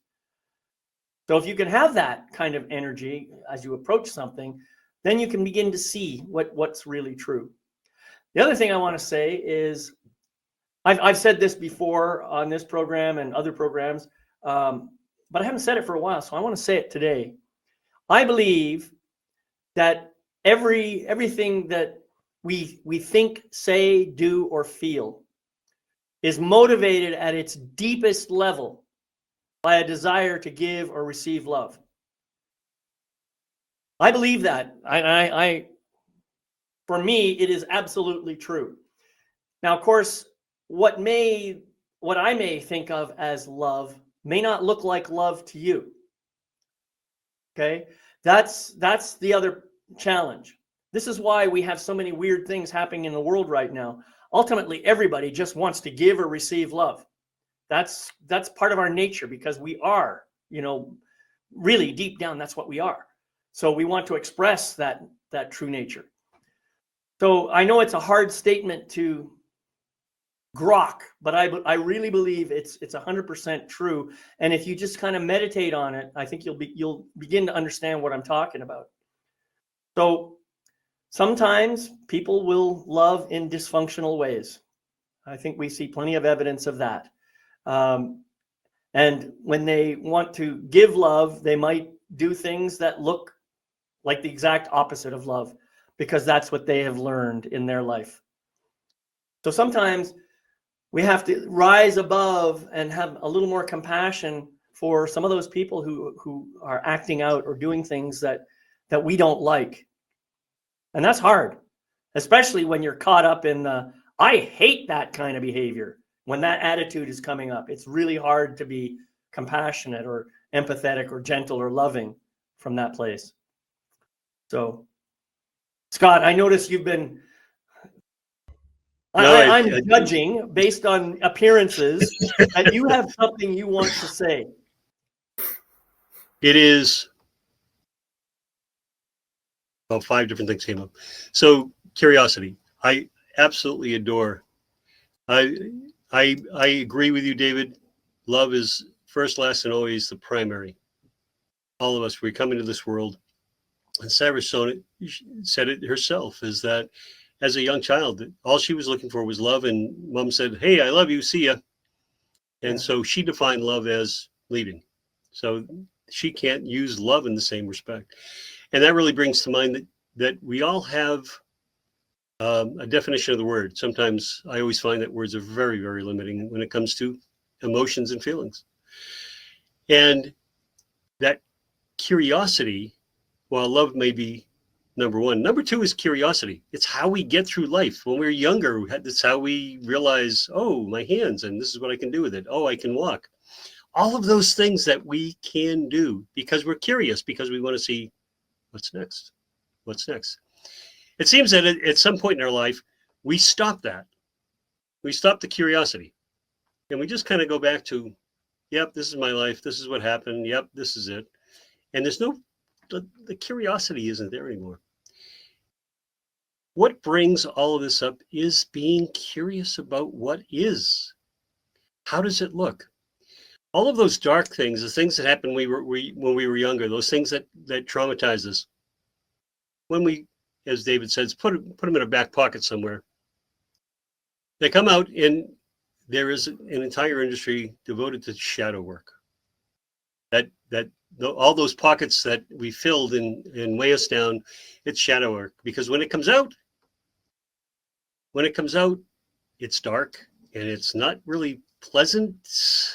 So if you can have that kind of energy as you approach something, then you can begin to see what's really true. The other thing I want to say is, I've said this before on this program and other programs, but I haven't said it for a while, so I want to say it today. I believe that everything that we think, say, do, or feel is motivated at its deepest level by a desire to give or receive love. I believe that. For me, it is absolutely true. Now, of course, what I may think of as love may not look like love to you. Okay, that's the other challenge. This is why we have so many weird things happening in the world right now. Ultimately, everybody just wants to give or receive love. That's part of our nature because we are, really deep down, that's what we are. So we want to express that true nature. So I know it's a hard statement to grok, but I really believe it's 100% true. And if you just kind of meditate on it, I think you'll begin to understand what I'm talking about. So sometimes people will love in dysfunctional ways. I think we see plenty of evidence of that. And when they want to give love, they might do things that look like the exact opposite of love because that's what they have learned in their life. So sometimes we have to rise above and have a little more compassion for some of those people who are acting out or doing things that we don't like. And that's hard, especially when you're caught up in the, I hate that kind of behavior. When that attitude is coming up, it's really hard to be compassionate or empathetic or gentle or loving from that place. So, Scott, I notice you've been, I'm judging based on appearances that you have something you want to say. It is, well, 5 different things came up. So curiosity, I absolutely adore. I agree with you, David. Love is first, last, and always the primary. All of us, we come into this world, and Sarah said it herself, is that as a young child, all she was looking for was love, and mom said, hey, I love you, see ya. And so she defined love as leaving. So she can't use love in the same respect. And that really brings to mind that we all have a definition of the word. Sometimes I always find that words are very, very limiting when it comes to emotions and feelings. And that curiosity, while love may be number one, number two is curiosity. It's how we get through life. When we were younger, that's how we realize, oh, my hands, and this is what I can do with it. Oh, I can walk. All of those things that we can do because we're curious, because we want to see what's next. What's next? It seems that at some point in our life, we stop that. We stop the curiosity. And we just kind of go back to, yep, this is my life. This is what happened. Yep, this is it. And there's no, the curiosity isn't there anymore. What brings all of this up is being curious about what is. How does it look? All of those dark things, the things that happened when we were younger, those things that traumatize us, when we, as David says, put them in a back pocket somewhere, they come out, and there is an entire industry devoted to shadow work. All those pockets that we filled and weigh us down, it's shadow work, because when it comes out, it's dark and it's not really pleasant,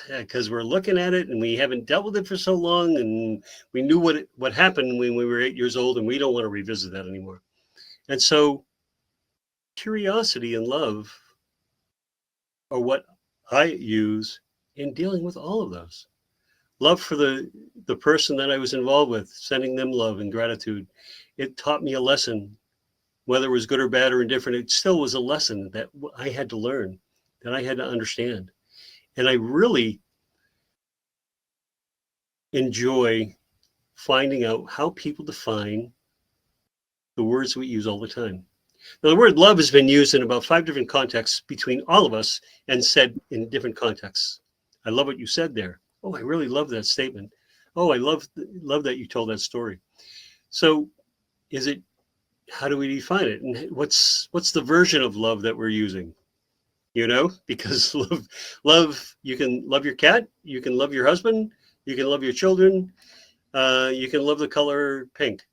because we're looking at it and we haven't dealt with it for so long, and we knew what happened when we were 8 years old, and we don't want to revisit that anymore. And so curiosity and love are what I use in dealing with all of those. Love for the person that I was involved with, sending them love and gratitude. It taught me a lesson, whether it was good or bad or indifferent. It still was a lesson that I had to learn, that I had to understand. And I really enjoy finding out how people define the words we use all the time. Now, the word love has been used in about 5 different contexts between all of us and said in different contexts. I love what you said there. Oh, I really love that statement. Oh, I love that you told that story. So how do we define it? And what's the version of love that we're using? Because love, you can love your cat, you can love your husband, you can love your children, you can love the color pink.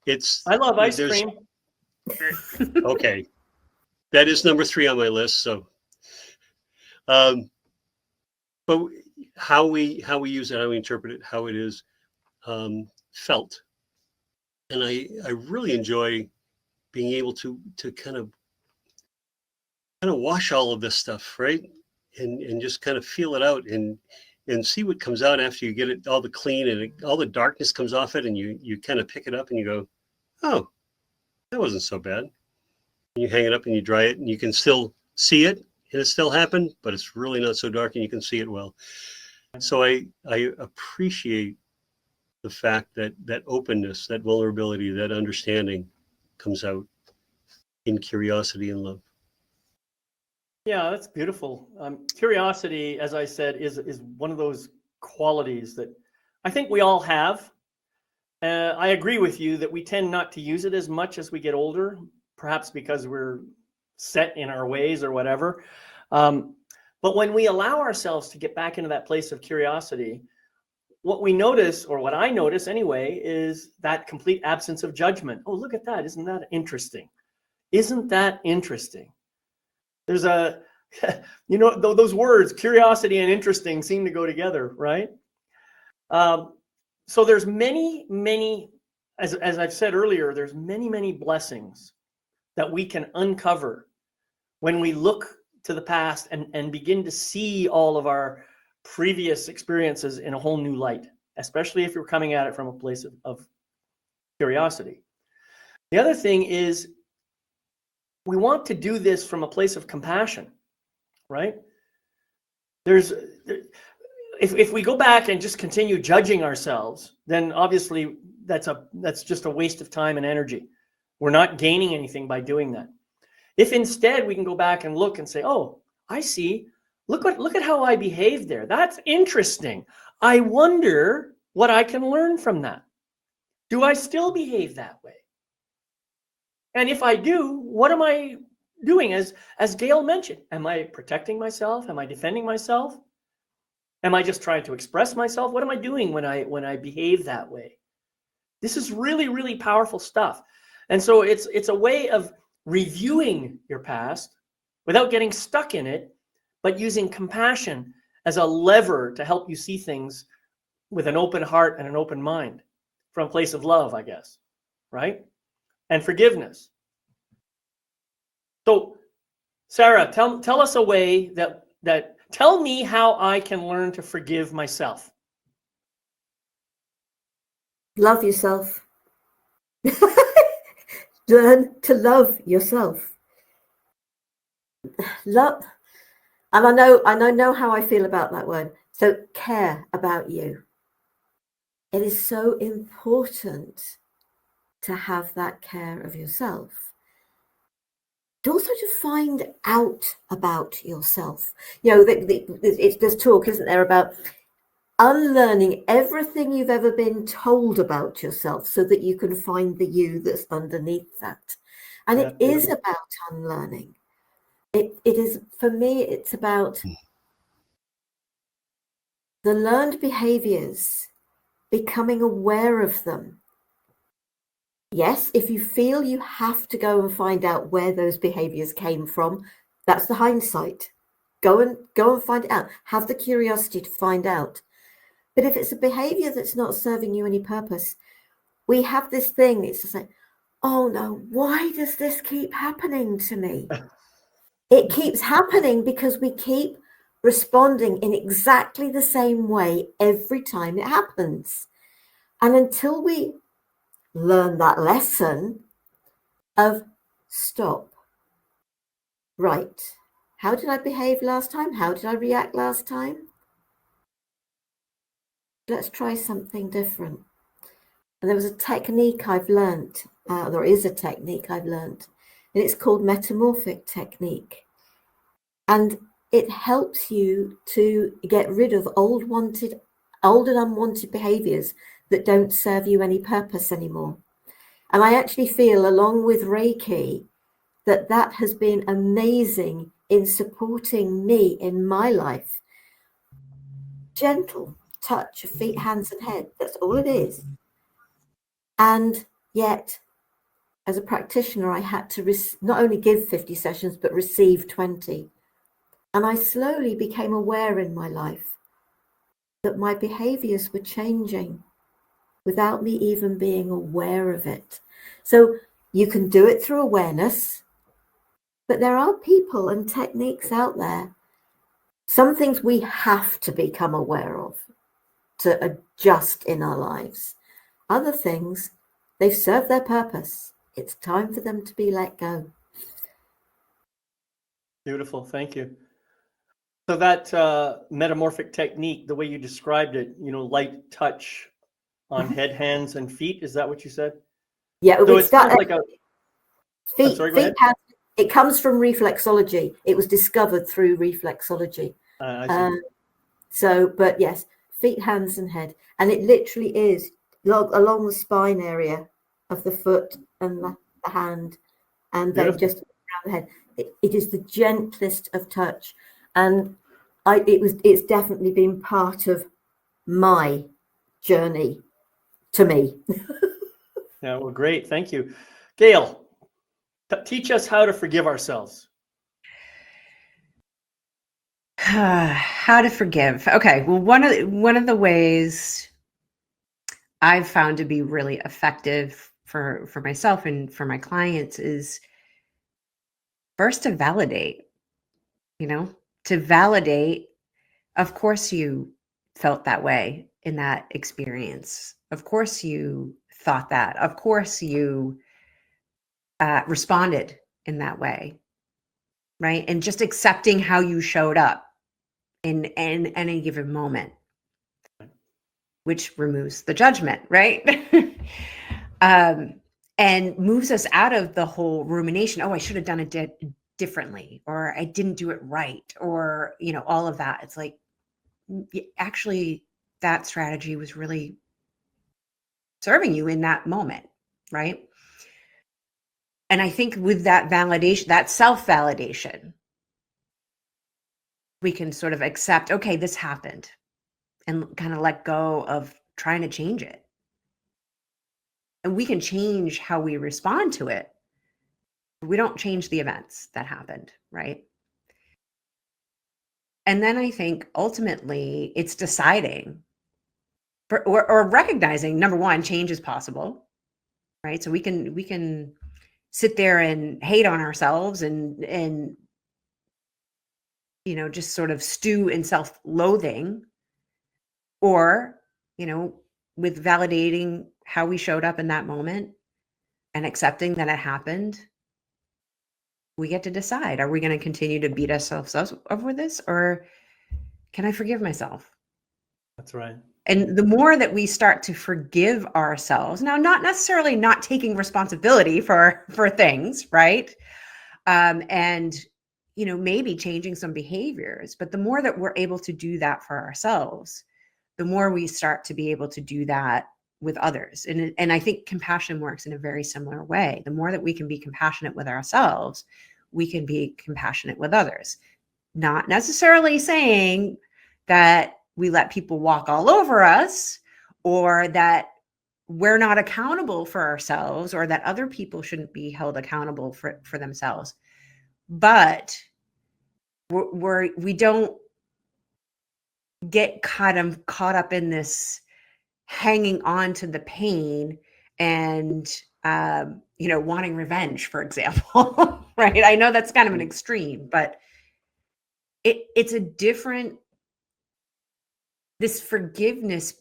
I love ice cream. Okay, that is number 3 on my list. So, but how we use it, how we interpret it, how it is felt, and I really enjoy being able to kind of wash all of this stuff, right, and just kind of feel it out and see what comes out after you get it all the clean and all the darkness comes off it, and you kind of pick it up and you go, oh, that wasn't so bad. And you hang it up and you dry it, and you can still see it, and it still happened, but it's really not so dark, and you can see it well. So I appreciate the fact that openness, that vulnerability, that understanding comes out in curiosity and love. Yeah, that's beautiful. Curiosity, as I said, is one of those qualities that I think we all have. I agree with you that we tend not to use it as much as we get older, perhaps because we're set in our ways or whatever. But when we allow ourselves to get back into that place of curiosity, what we notice, or what I notice anyway, is that complete absence of judgment. Oh, look at that. Isn't that interesting? Isn't that interesting? There's those words, curiosity and interesting, seem to go together, right? So there's many, as I've said earlier, there's many blessings that we can uncover when we look to the past and begin to see all of our previous experiences in a whole new light, especially if you're coming at it from a place of curiosity. The other thing is we want to do this from a place of compassion, right? If we go back and just continue judging ourselves, then obviously that's just a waste of time and energy. We're not gaining anything by doing that. If instead we can go back and look and say, oh, I see, look at how I behaved there. That's interesting. I wonder what I can learn from that. Do I still behave that way? And if I do, what am I doing? As Gail mentioned, am I protecting myself? Am I defending myself? Am I just trying to express myself? What am I doing when I behave that way? This is really powerful stuff. And so it's a way of reviewing your past without getting stuck in it, but using compassion as a lever to help you see things with an open heart and an open mind from a place of love, I guess, right? And forgiveness. So, Sarah, tell us a way that tell me how I can learn to forgive myself. Love yourself. Learn to love yourself. Love, and I know how I feel about that word. So care about you. It is so important to have that care of yourself. To also to find out about yourself. You know, there's talk, isn't there, about unlearning everything you've ever been told about yourself so that you can find the you that's underneath that. And it is about unlearning. It is, for me, it's about the learned behaviors, becoming aware of them. Yes, if you feel you have to go and find out where those behaviors came from, that's the hindsight. Go and find it out. Have the curiosity to find out. But if it's a behavior that's not serving you any purpose, we have this thing, it's just like, oh no, why does this keep happening to me? It keeps happening because we keep responding in exactly the same way every time it happens. And until we learn that lesson of stop, right, how did I behave last time? How did I react last time? Let's try something different. And there was a technique I've learned, there is a technique I've learned, and it's called metamorphic technique. And it helps you to get rid of old and unwanted behaviors that don't serve you any purpose anymore. And I actually feel, along with Reiki, that has been amazing in supporting me in my life. Gentle touch of feet, hands, and head. That's all it is. And yet, as a practitioner, I had to not only give 50 sessions, but receive 20. And I slowly became aware in my life that my behaviors were changing without me even being aware of it. So you can do it through awareness, but there are people and techniques out there. Some things we have to become aware of to adjust in our lives. Other things, they've served their purpose. It's time for them to be let go. Beautiful, thank you. So that metamorphic technique, the way you described it, light touch on head, hands, and feet. Is that what you said? Yeah, so it's kind of like a feet. Sorry, feet hands, it comes from reflexology. It was discovered through reflexology. But yes, feet, hands, and head, and it literally is along the spine area of the foot and the hand, and then just around the head. It is the gentlest of touch, and it's definitely been part of my journey to me. Yeah, well, great, thank you. Gail, teach us how to forgive ourselves. How to forgive. Okay, well, one of the ways I've found to be really effective for myself and for my clients is first to validate, to validate, of course you felt that way in that experience. Of course you thought that. Of course you responded in that way, right? And just accepting how you showed up in any given moment, which removes the judgment, right? And moves us out of the whole rumination. Oh, I should have done it differently, or I didn't do it right, or, all of that. It's like, actually, that strategy was really serving you in that moment, right? And I think with that validation, that self-validation, we can sort of accept, okay, this happened, and kind of let go of trying to change it. And we can change how we respond to it. We don't change the events that happened, right? And then I think ultimately it's deciding or recognizing, number one, change is possible, right? So we can sit there and hate on ourselves and just sort of stew in self-loathing, or with validating how we showed up in that moment and accepting that it happened. We get to decide, are we going to continue to beat ourselves up over this, or can I forgive myself? That's right. And the more that we start to forgive ourselves, now, not necessarily not taking responsibility for things, right? And, maybe changing some behaviors, but the more that we're able to do that for ourselves, the more we start to be able to do that with others. And I think compassion works in a very similar way. The more that we can be compassionate with ourselves, we can be compassionate with others. Not necessarily saying that we let people walk all over us, or that we're not accountable for ourselves, or that other people shouldn't be held accountable for themselves. But we don't get caught up in this hanging on to the pain and wanting revenge, for example. Right? I know that's kind of an extreme, but it's a different, this forgiveness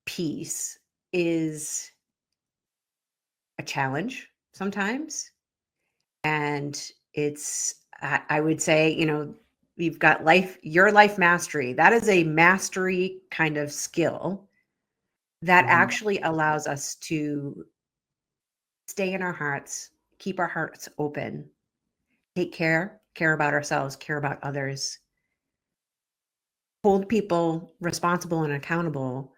piece is a challenge sometimes. And it's, I would say, you've got your life mastery. That is a mastery kind of skill that actually allows us to stay in our hearts, keep our hearts open, take care about ourselves, care about others, hold people responsible and accountable,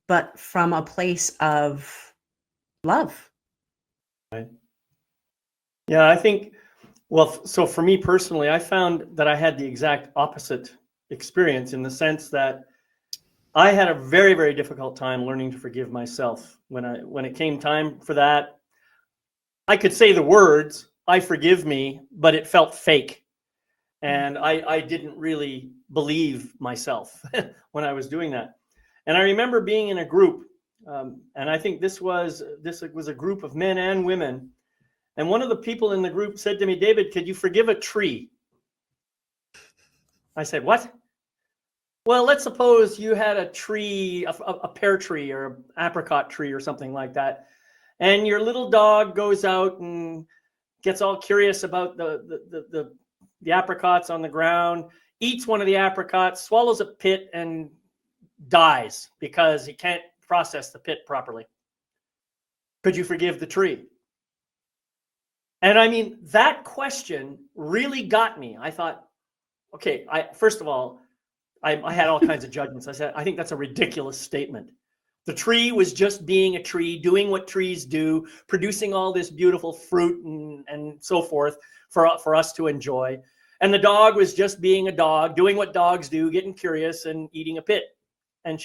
but from a place of love. Right. Yeah, I think, well, so for me personally, I found that I had the exact opposite experience, in the sense that I had a very, very difficult time learning to forgive myself. When it came time for that, I could say the words, "I forgive me," but it felt fake. And I didn't really believe myself when I was doing that. And I remember being in a group, and I think this was a group of men and women. And one of the people in the group said to me, "David, could you forgive a tree?" I said, "What?" "Well, let's suppose you had a tree, a pear tree or an apricot tree or something like that, and your little dog goes out and gets all curious about the apricots on the ground, eats one of the apricots, swallows a pit, and dies because he can't process the pit properly. Could you forgive the tree?" And I mean, that question really got me. I thought, okay, first of all, I had all kinds of judgments. I said, I think that's a ridiculous statement. The tree was just being a tree, doing what trees do, producing all this beautiful fruit and so forth for us to enjoy. And the dog was just being a dog, doing what dogs do, getting curious and eating a pit. And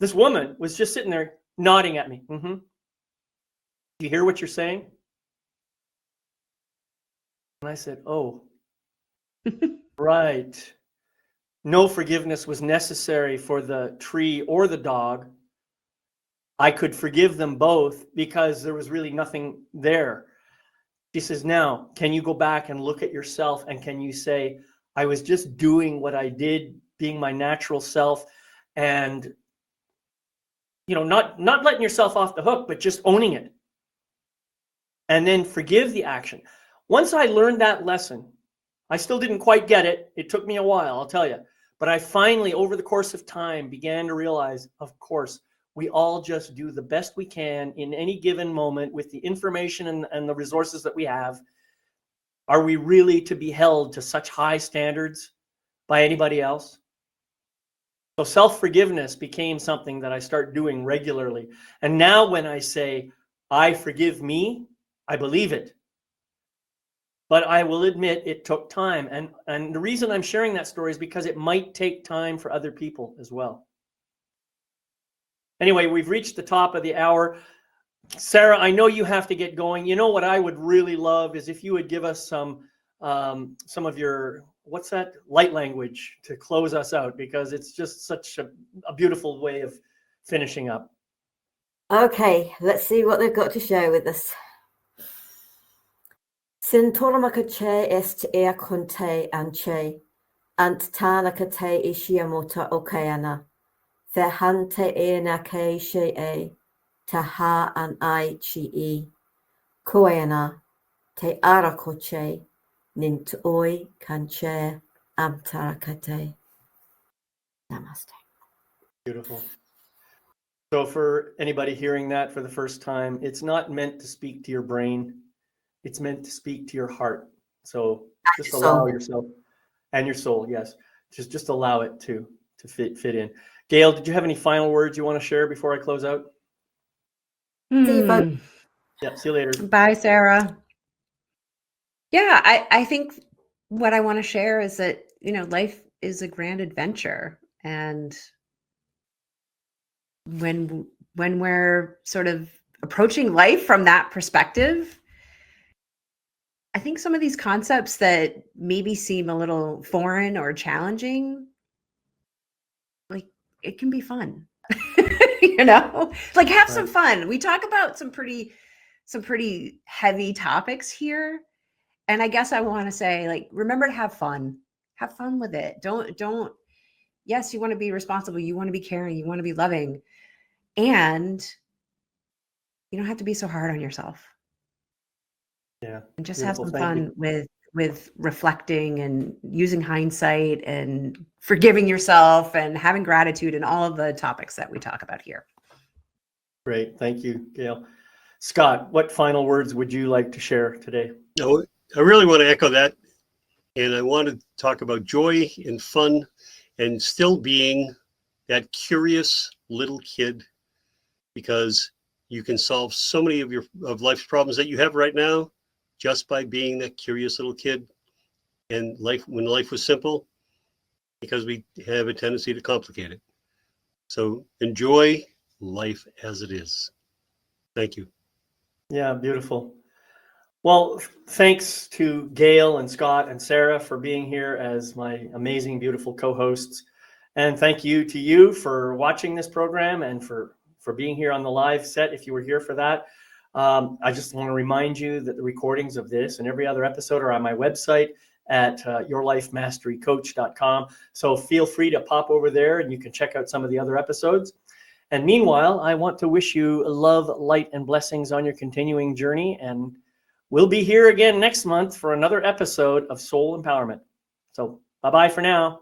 this woman was just sitting there nodding at me. Do you hear what you're saying? And I said, oh, right. No forgiveness was necessary for the tree or the dog. I could forgive them both because there was really nothing there. She says, now, can you go back and look at yourself, and can you say, I was just doing what I did, being my natural self, and not letting yourself off the hook, but just owning it. And then forgive the action. Once I learned that lesson, I still didn't quite get it. It took me a while, I'll tell you. But I finally, over the course of time, began to realize, of course, we all just do the best we can in any given moment with the information and the resources that we have. Are we really to be held to such high standards by anybody else? So self-forgiveness became something that I start doing regularly. And now when I say, I forgive me, I believe it. But I will admit it took time. And the reason I'm sharing that story is because it might take time for other people as well. Anyway, we've reached the top of the hour. Sarah, I know you have to get going. You know what I would really love is if you would give us some of your, what's that, light language to close us out, because it's just such a beautiful way of finishing up. Okay, let's see what they've got to share with us. Sin tormaka che est ea conte anche, ant tanaka te ishiamota okeana, the hante ena ke she e, taha an ai chi e, koeana, te arakoche, nint oi kanche amtarakate. Namaste. Beautiful. So for anybody hearing that for the first time, it's not meant to speak to your brain. It's meant to speak to your heart. So just allow yourself, and your soul, yes. Just allow it to fit in. Gail, did you have any final words you want to share before I close out? See you, folks. Yeah, see you later. Bye, Sarah. Yeah, I think what I want to share is that, life is a grand adventure. And when we're sort of approaching life from that perspective, I think some of these concepts that maybe seem a little foreign or challenging, like, it can be fun. Like, have some fun. We talk about some pretty heavy topics here. And I guess I want to say, like, remember to have fun. Have fun with it. Don't, yes, you want to be responsible. You want to be caring. You want to be loving. And you don't have to be so hard on yourself. Yeah. And just have some fun with reflecting and using hindsight and forgiving yourself and having gratitude and all of the topics that we talk about here. Great. Thank you, Gail. Scott, what final words would you like to share today? No, I really want to echo that. And I want to talk about joy and fun and still being that curious little kid, because you can solve so many of life's problems that you have right now just by being that curious little kid. And when life was simple, because we have a tendency to complicate it. So enjoy life as it is. Thank you. Yeah, beautiful. Well, thanks to Gail and Scott and Sarah for being here as my amazing, beautiful co-hosts. And thank you to you for watching this program and for being here on the live set if you were here for that. I just want to remind you that the recordings of this and every other episode are on my website at yourlifemasterycoach.com. So feel free to pop over there and you can check out some of the other episodes. And meanwhile, I want to wish you love, light, and blessings on your continuing journey. And we'll be here again next month for another episode of Soul Empowerment. So bye-bye for now.